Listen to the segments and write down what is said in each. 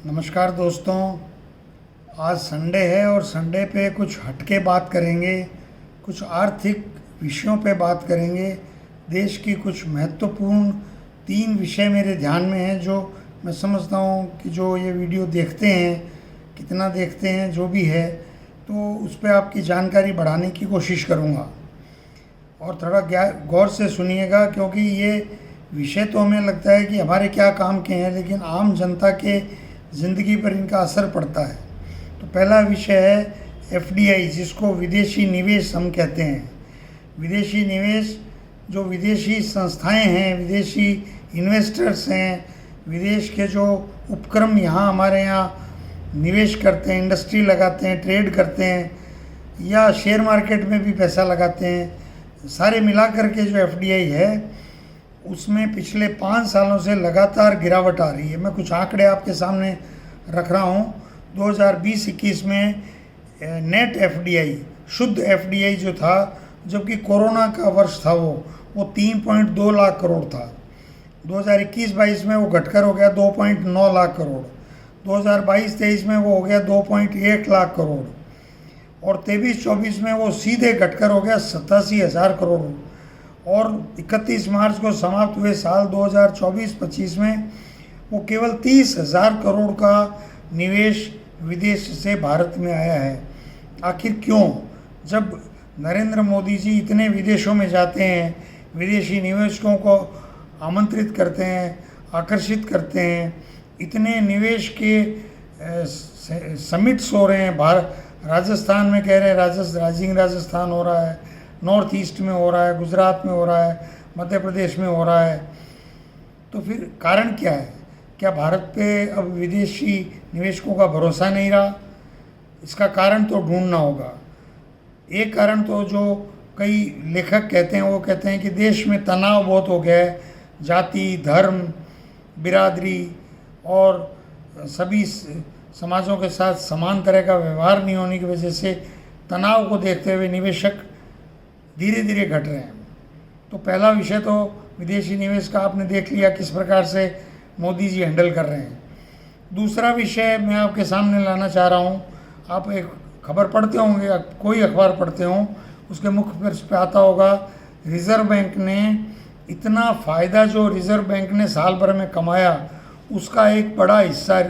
नमस्कार दोस्तों। आज संडे है और संडे पे कुछ हटके बात करेंगे, कुछ आर्थिक विषयों पे बात करेंगे। देश की कुछ महत्वपूर्ण 3 विषय मेरे ध्यान में हैं जो मैं समझता हूँ कि जो ये वीडियो देखते हैं, कितना देखते हैं जो भी है, तो उस पर आपकी जानकारी बढ़ाने की कोशिश करूँगा। और थोड़ा गौर से सुनिएगा, क्योंकि ये विषय तो हमें लगता है कि हमारे क्या काम के हैं, लेकिन आम जनता के ज़िंदगी पर इनका असर पड़ता है। तो पहला विषय है एफडीआई, जिसको विदेशी निवेश हम कहते हैं। विदेशी निवेश, जो विदेशी संस्थाएं हैं, विदेशी इन्वेस्टर्स हैं, विदेश के जो उपक्रम यहाँ हमारे यहाँ निवेश करते हैं, इंडस्ट्री लगाते हैं, ट्रेड करते हैं या शेयर मार्केट में भी पैसा लगाते हैं, सारे मिला करके जो एफडीआई है उसमें पिछले 5 सालों से लगातार गिरावट आ रही है। मैं कुछ आंकड़े आपके सामने रख रहा हूँ। 2020-21 में नेट एफडीआई, शुद्ध एफडीआई जो था, जबकि कोरोना का वर्ष था, वो 3.2 लाख करोड़ था। 2021-22 में वो घटकर हो गया 2.9 लाख करोड़। 2022-23 में वो हो गया 2.1 लाख करोड़ और 23-24 में वो सीधे घटकर हो गया 87,000 करोड़। और 31 मार्च को समाप्त हुए साल 2024-25 में वो केवल 30,000 करोड़ का निवेश विदेश से भारत में आया है। आखिर क्यों? जब नरेंद्र मोदी जी इतने विदेशों में जाते हैं, विदेशी निवेशकों को आमंत्रित करते हैं, आकर्षित करते हैं, इतने निवेश के समिट्स हो रहे हैं, राजस्थान में कह रहे हैं, राइजिंग राजस्थान हो रहा है, नॉर्थ ईस्ट में हो रहा है, गुजरात में हो रहा है, मध्य प्रदेश में हो रहा है, तो फिर कारण क्या है? क्या भारत पे अब विदेशी निवेशकों का भरोसा नहीं रहा? इसका कारण तो ढूंढना होगा। एक कारण तो जो कई लेखक कहते हैं, वो कहते हैं कि देश में तनाव बहुत हो गया है, जाति, धर्म, बिरादरी और सभी समाजों के साथ समान तरह का व्यवहार नहीं होने की वजह से तनाव को देखते हुए निवेशक धीरे धीरे घट रहे हैं। तो पहला विषय तो विदेशी निवेश का आपने देख लिया, किस प्रकार से मोदी जी हैंडल कर रहे हैं। दूसरा विषय मैं आपके सामने लाना चाह रहा हूँ। आप एक खबर पढ़ते होंगे, कोई अखबार पढ़ते हों, उसके मुख्य पृष्ठ पे आता होगा, रिज़र्व बैंक ने इतना फ़ायदा जो रिज़र्व बैंक ने साल भर में कमाया, उसका एक बड़ा हिस्सा,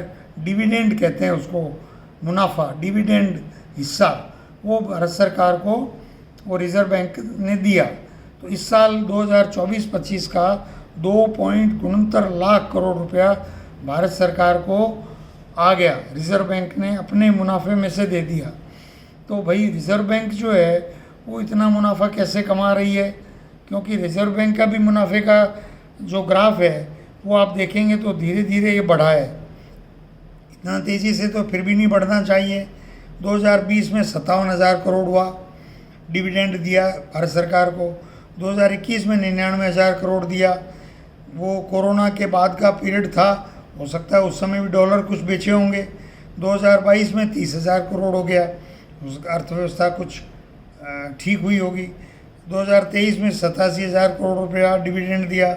डिविडेंड कहते हैं उसको, मुनाफा, डिविडेंड हिस्सा, वो भारत सरकार को वो रिज़र्व बैंक ने दिया। तो इस साल 2024-25 का 2.69 लाख करोड़ रुपया भारत सरकार को आ गया, रिज़र्व बैंक ने अपने मुनाफे में से दे दिया। तो भाई रिज़र्व बैंक जो है वो इतना मुनाफा कैसे कमा रही है? क्योंकि रिज़र्व बैंक का भी मुनाफे का जो ग्राफ है वो आप देखेंगे तो धीरे धीरे ये बढ़ा है। इतना तेज़ी से तो फिर भी नहीं बढ़ना चाहिए। 2020 में 57,000 करोड़ हुआ, डिविडेंड दिया भारत सरकार को। 2021 में 99,000 करोड़ दिया। वो कोरोना के बाद का पीरियड था, हो सकता है उस समय भी डॉलर कुछ बेचे होंगे। 2022 में 30,000 करोड़ हो गया, अर्थव्यवस्था कुछ ठीक हुई होगी। 2023 में 87,000 करोड़ रुपया डिविडेंड दिया।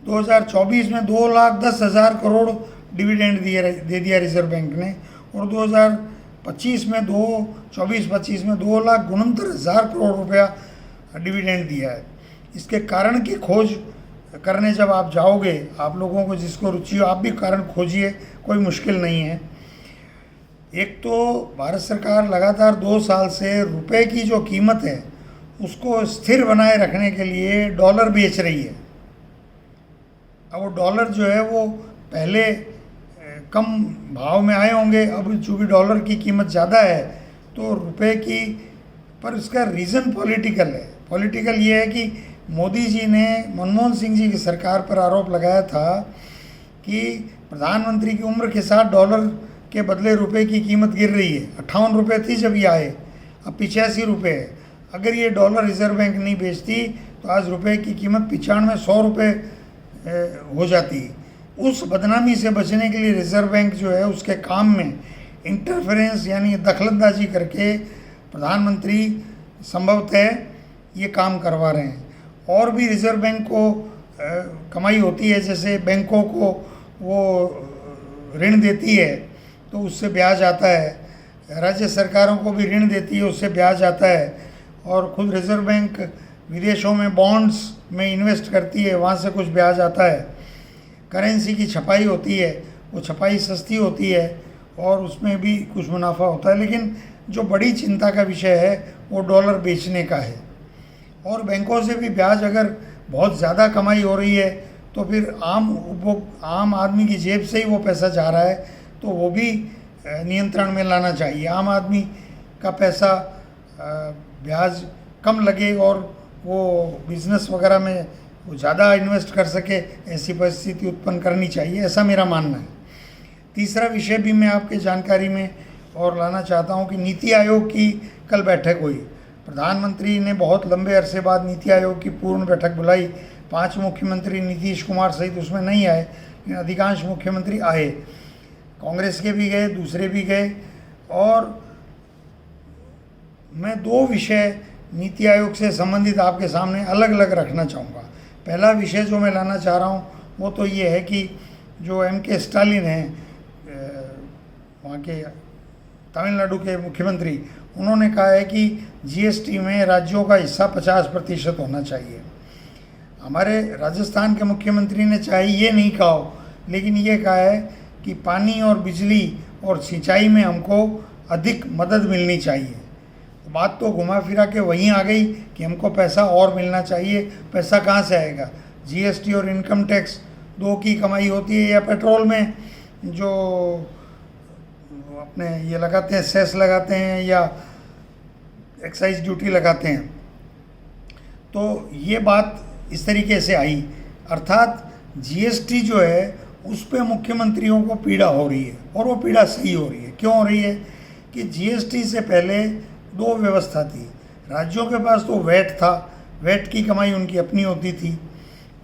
2024 में 2,10,000 करोड़ डिविडेंड दे दिया रिज़र्व बैंक ने। और 2025 में 24-25 में 2,69,000 करोड़ रुपया डिविडेंड दिया है। इसके कारण की खोज करने जब आप जाओगे, आप लोगों को जिसको रुचि हो, आप भी कारण खोजिए, कोई मुश्किल नहीं है। एक तो भारत सरकार लगातार 2 साल से रुपए की जो कीमत है उसको स्थिर बनाए रखने के लिए डॉलर बेच रही है। अब वो डॉलर जो है वो पहले कम भाव में आए होंगे, अब चूँकि डॉलर की कीमत ज़्यादा है तो रुपए की, पर इसका रीज़न पॉलिटिकल है। पॉलिटिकल ये है कि मोदी जी ने मनमोहन सिंह जी की सरकार पर आरोप लगाया था कि प्रधानमंत्री की उम्र के साथ डॉलर के बदले रुपए की कीमत गिर रही है। 58 रुपये थी जब ये आए, अब 85 रुपये है। अगर ये डॉलर रिज़र्व बैंक नहीं बेचती तो आज रुपए की कीमत 95-100 रुपये हो जाती। उस बदनामी से बचने के लिए रिज़र्व बैंक जो है उसके काम में इंटरफेरेंस यानी दखलंदाजी करके प्रधानमंत्री संभवतः ये काम करवा रहे हैं। और भी रिज़र्व बैंक को कमाई होती है, जैसे बैंकों को वो ऋण देती है तो उससे ब्याज आता है, राज्य सरकारों को भी ऋण देती है उससे ब्याज आता है, और खुद रिजर्व बैंक विदेशों में बॉन्ड्स में इन्वेस्ट करती है, वहाँ से कुछ ब्याज आता है। करेंसी की छपाई होती है, वो छपाई सस्ती होती है और उसमें भी कुछ मुनाफा होता है। लेकिन जो बड़ी चिंता का विषय है वो डॉलर बेचने का है, और बैंकों से भी ब्याज अगर बहुत ज़्यादा कमाई हो रही है तो फिर आम आदमी की जेब से ही वो पैसा जा रहा है, तो वो भी नियंत्रण में लाना चाहिए। आम आदमी का पैसा ब्याज कम लगे और वो बिज़नेस वगैरह में वो ज़्यादा इन्वेस्ट कर सके, ऐसी परिस्थिति उत्पन्न करनी चाहिए, ऐसा मेरा मानना है। तीसरा विषय भी मैं आपके जानकारी में और लाना चाहता हूँ कि नीति आयोग की कल बैठक हुई। प्रधानमंत्री ने बहुत लंबे अरसे बाद नीति आयोग की पूर्ण बैठक बुलाई। 5 मुख्यमंत्री नीतीश कुमार सहित उसमें नहीं आए, लेकिन अधिकांश मुख्यमंत्री आए, कांग्रेस के भी गए, दूसरे भी गए। और मैं 2 विषय नीति आयोग से संबंधित आपके सामने अलग अलग रखना चाहूँगा। पहला विषय जो मैं लाना चाह रहा हूँ वो तो ये है कि जो M.K. स्टालिन हैं, वहाँ के तमिलनाडु के मुख्यमंत्री, उन्होंने कहा है कि GST में राज्यों का हिस्सा 50% होना चाहिए। हमारे राजस्थान के मुख्यमंत्री ने चाहे ये नहीं कहा हो, लेकिन ये कहा है कि पानी और बिजली और सिंचाई में हमको अधिक मदद मिलनी चाहिए। बात तो घुमा फिरा के वहीं आ गई कि हमको पैसा और मिलना चाहिए। पैसा कहाँ से आएगा? GST और इनकम टैक्स 2 की कमाई होती है, या पेट्रोल में जो अपने ये लगाते हैं, सेस लगाते हैं या एक्साइज ड्यूटी लगाते हैं। तो ये बात इस तरीके से आई, अर्थात GST जो है उस पर मुख्यमंत्रियों को पीड़ा हो रही है, और वो पीड़ा सही हो रही है। क्यों हो रही है? कि GST से पहले 2 व्यवस्था थी। राज्यों के पास तो वैट था, वैट की कमाई उनकी अपनी होती थी,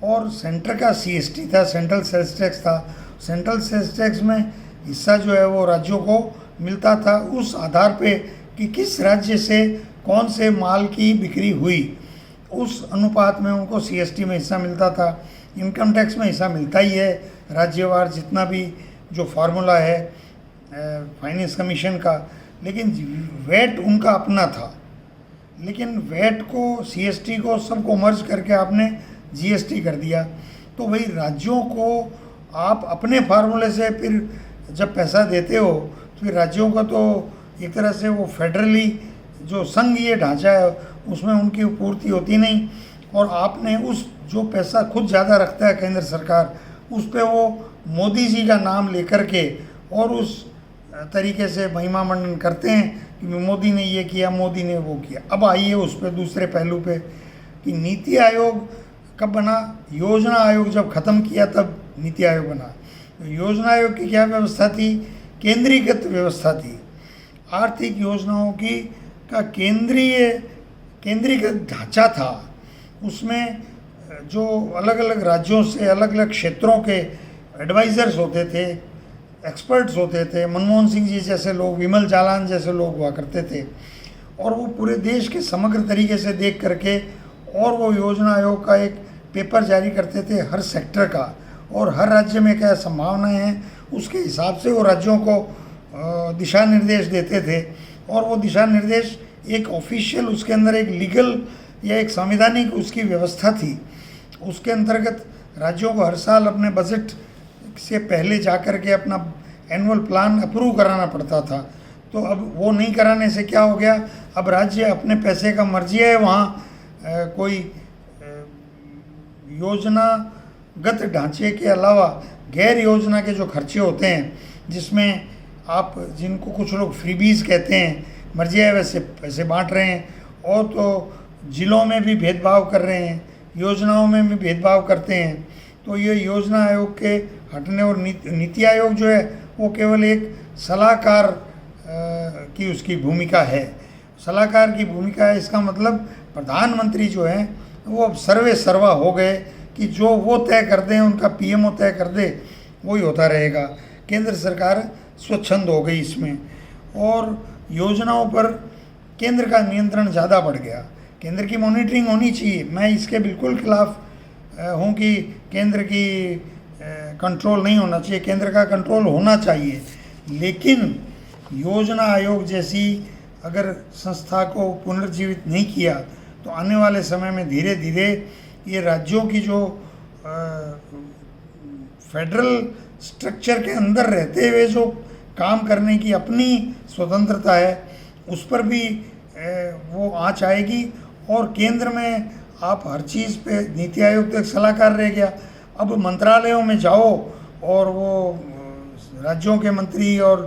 और सेंटर का CST था, सेंट्रल सेल्स टैक्स था। सेंट्रल सेल्स टैक्स में हिस्सा जो है वो राज्यों को मिलता था उस आधार पे कि किस राज्य से कौन से माल की बिक्री हुई, उस अनुपात में उनको CST में हिस्सा मिलता था। इनकम टैक्स में हिस्सा मिलता ही है राज्यवार, जितना भी जो फार्मूला है फाइनेंस कमीशन का। लेकिन वैट उनका अपना था, लेकिन वैट को, CST को, सबको मर्ज करके आपने GST कर दिया। तो वही राज्यों को आप अपने फार्मूले से फिर जब पैसा देते हो तो फिर राज्यों का तो एक तरह से वो फेडरली जो संघीय ढांचा है उसमें उनकी पूर्ति होती नहीं, और आपने उस जो पैसा खुद ज़्यादा रखता है केंद्र सरकार, उस पर वो मोदी जी का नाम लेकर के और उस तरीके से महिमा मंडन करते हैं कि मोदी ने ये किया, मोदी ने वो किया। अब आइए उस पर दूसरे पहलू पे कि नीति आयोग कब बना? योजना आयोग जब ख़त्म किया तब नीति आयोग बना। योजना आयोग की क्या व्यवस्था थी? केंद्रीकृत व्यवस्था थी। आर्थिक योजनाओं की का केंद्रीकृत ढांचा था। उसमें जो अलग अलग राज्यों से अलग अलग क्षेत्रों के एडवाइज़र्स होते थे, एक्सपर्ट्स होते थे, मनमोहन सिंह जी जैसे लोग, विमल जालान जैसे लोग हुआ करते थे, और वो पूरे देश के समग्र तरीके से देख करके और वो योजना आयोग का एक पेपर जारी करते थे हर सेक्टर का, और हर राज्य में क्या संभावनाएं हैं उसके हिसाब से वो राज्यों को दिशा निर्देश देते थे। और वो दिशा निर्देश एक ऑफिशियल, उसके अंदर एक लीगल या एक संवैधानिक उसकी व्यवस्था थी। उसके अंतर्गत राज्यों को हर साल अपने बजट से पहले जाकर के अपना एनुअल प्लान अप्रूव कराना पड़ता था। तो अब वो नहीं कराने से क्या हो गया? अब राज्य अपने पैसे का मर्जी है, वहाँ कोई योजनागत ढांचे के अलावा गैर योजना के जो खर्चे होते हैं, जिसमें आप जिनको कुछ लोग फ्रीबीज कहते हैं, मर्जी है वैसे पैसे बांट रहे हैं, और तो जिलों में भी भेदभाव कर रहे हैं, योजनाओं में भी भेदभाव करते हैं। तो ये योजना आयोग के हटने, और नीति आयोग जो है वो केवल एक सलाहकार की उसकी भूमिका है, सलाहकार की भूमिका है। इसका मतलब प्रधानमंत्री जो है वो अब सर्वे सर्वा हो गए कि जो वो तय कर दें, उनका PMO तय कर दे, वही होता रहेगा। केंद्र सरकार स्वच्छंद हो गई इसमें, और योजनाओं पर केंद्र का नियंत्रण ज़्यादा बढ़ गया। केंद्र की मॉनिटरिंग होनी चाहिए, मैं इसके बिल्कुल खिलाफ हूँ कि केंद्र की कंट्रोल नहीं होना चाहिए, केंद्र का कंट्रोल होना चाहिए। लेकिन योजना आयोग जैसी अगर संस्था को पुनर्जीवित नहीं किया तो आने वाले समय में धीरे धीरे ये राज्यों की जो फेडरल स्ट्रक्चर के अंदर रहते हुए जो काम करने की अपनी स्वतंत्रता है उस पर भी वो आँच आएगी। और केंद्र में आप हर चीज़ पे नीति आयोग तो एक सलाहकार रह गया, अब मंत्रालयों में जाओ और वो राज्यों के मंत्री और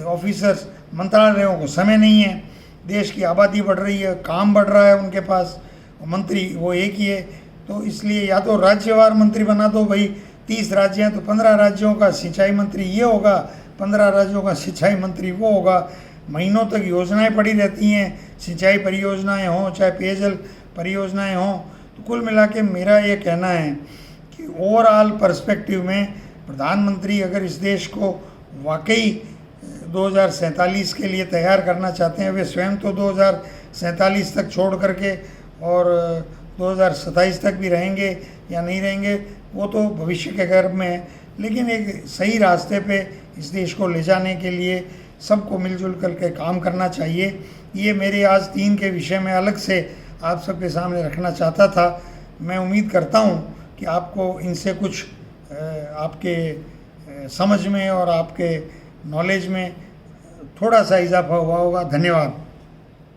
ऑफिसर्स, मंत्रालयों को समय नहीं है, देश की आबादी बढ़ रही है, काम बढ़ रहा है उनके पास, मंत्री वो एक ही है। तो इसलिए या तो राज्यवार मंत्री बना दो भाई, 30 राज्य हैं तो 15 राज्यों का सिंचाई मंत्री ये होगा, 15 राज्यों का सिंचाई मंत्री वो होगा। महीनों तक योजनाएं पड़ी रहती हैं, सिंचाई परियोजनाएं हों चाहे पेयजल परियोजनाएं हों। तो कुल मिला के मेरा ये कहना है कि ओवरऑल पर्सपेक्टिव में प्रधानमंत्री अगर इस देश को वाकई 2047 के लिए तैयार करना चाहते हैं, वे स्वयं तो 2047 तक छोड़ करके और 2027 तक भी रहेंगे या नहीं रहेंगे वो तो भविष्य के गर्भ में है, लेकिन एक सही रास्ते पे इस देश को ले जाने के लिए सबको मिलजुल करके काम करना चाहिए। ये मेरे आज 3 के विषय में अलग से आप सबके सामने रखना चाहता था। मैं उम्मीद करता हूँ कि आपको इनसे कुछ आपके समझ में और आपके नॉलेज में थोड़ा सा इजाफा हुआ होगा। धन्यवाद।